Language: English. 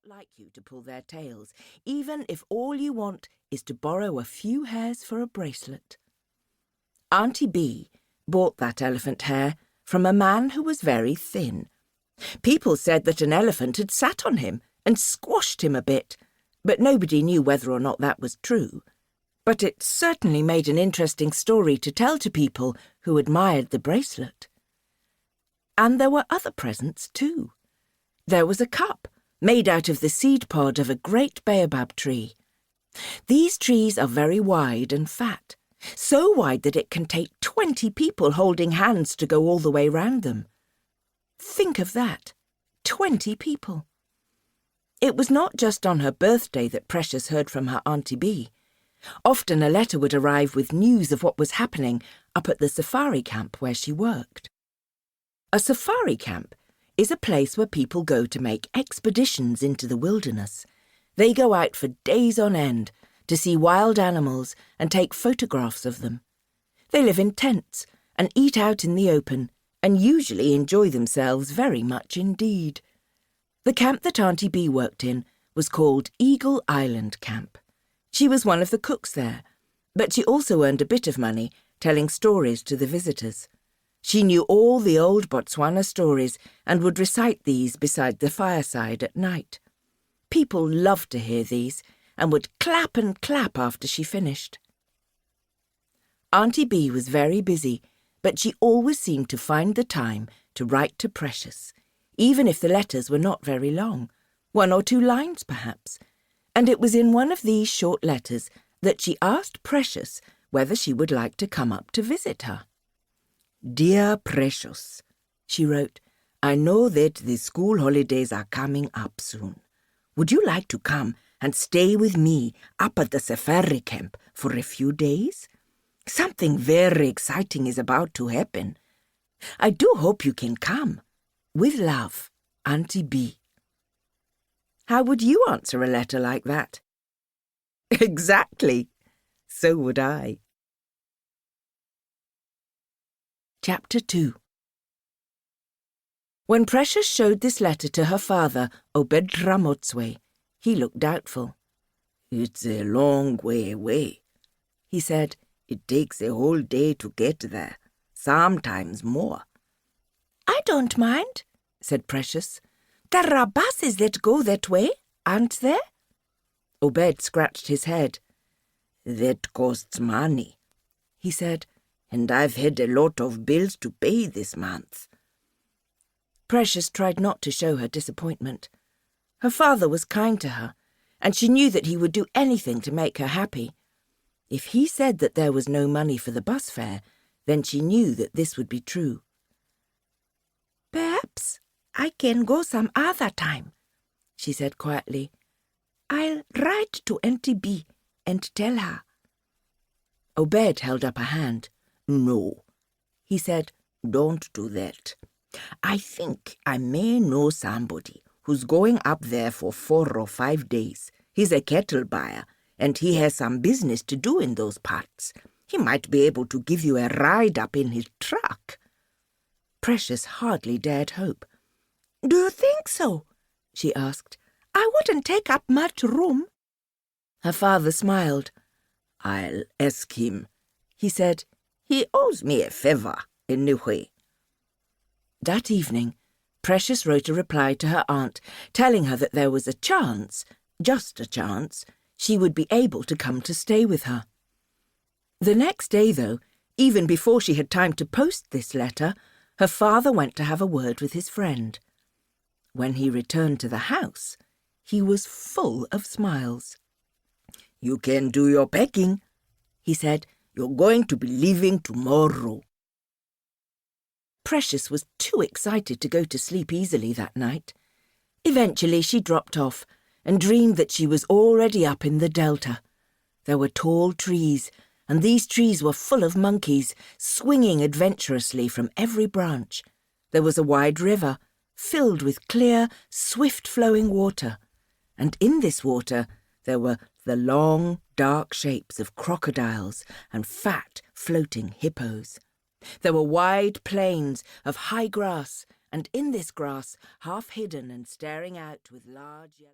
like you to pull their tails, even if all you want is to borrow a few hairs for a bracelet. Auntie Bee bought that elephant hair from a man who was very thin. People said that an elephant had sat on him and squashed him a bit, but nobody knew whether or not that was true. But it certainly made an interesting story to tell to people who admired the bracelet. And there were other presents too. There was a cup made out of the seed pod of a great baobab tree. These trees are very wide and fat, so wide that it can take 20 people holding hands to go all the way round them. Think of that, 20 people. It was not just on her birthday that Precious heard from her Auntie Bee. Often a letter would arrive with news of what was happening up at the safari camp where she worked. A safari camp is a place where people go to make expeditions into the wilderness. They go out for days on end to see wild animals and take photographs of them. They live in tents and eat out in the open and usually enjoy themselves very much indeed. The camp that Auntie Bee worked in was called Eagle Island Camp. She was one of the cooks there, but she also earned a bit of money telling stories to the visitors. She knew all the old Botswana stories and would recite these beside the fireside at night. People loved to hear these and would clap and clap after she finished. Auntie Bee was very busy, but she always seemed to find the time to write to Precious, even if the letters were not very long, 1 or 2 lines perhaps, and it was in one of these short letters that she asked Precious whether she would like to come up to visit her. "Dear Precious," she wrote, "I know that the school holidays are coming up soon. Would you like to come and stay with me up at the safari camp for a few days? Something very exciting is about to happen. I do hope you can come. With love, Auntie Bee." How would you answer a letter like that? Exactly. So would I. Chapter 2. When Precious showed this letter to her father, Obed Ramotswe, he looked doubtful. "It's a long way away," he said. "It takes a whole day to get there, sometimes more." "I don't mind," said Precious. "There are buses that go that way, aren't there?" Obed scratched his head. "That costs money," he said, "and I've had a lot of bills to pay this month." Precious tried not to show her disappointment. Her father was kind to her, and she knew that he would do anything to make her happy. If he said that there was no money for the bus fare, then she knew that this would be true. "Perhaps I can go some other time," she said quietly. "I'll write to Auntie Bee and tell her." Obed held up a hand. "No," he said, "don't do that. I think I may know somebody who's going up there for 4 or 5 days. He's a cattle buyer, and he has some business to do in those parts. He might be able to give you a ride up in his truck." Precious hardly dared hope. "Do you think so?" she asked. "I wouldn't take up much room." Her father smiled. "I'll ask him," he said. "He owes me a favor, anyway." That evening, Precious wrote a reply to her aunt, telling her that there was a chance, just a chance, she would be able to come to stay with her. The next day, though, even before she had time to post this letter, her father went to have a word with his friend. When he returned to the house, he was full of smiles. "You can do your packing," he said. "You're going to be leaving tomorrow." Precious was too excited to go to sleep easily that night. Eventually she dropped off and dreamed that she was already up in the delta. There were tall trees, and these trees were full of monkeys, swinging adventurously from every branch. There was a wide river, filled with clear, swift-flowing water, and in this water there were the long, dark shapes of crocodiles and fat, floating hippos. There were wide plains of high grass, and in this grass, half hidden and staring out with large yellow...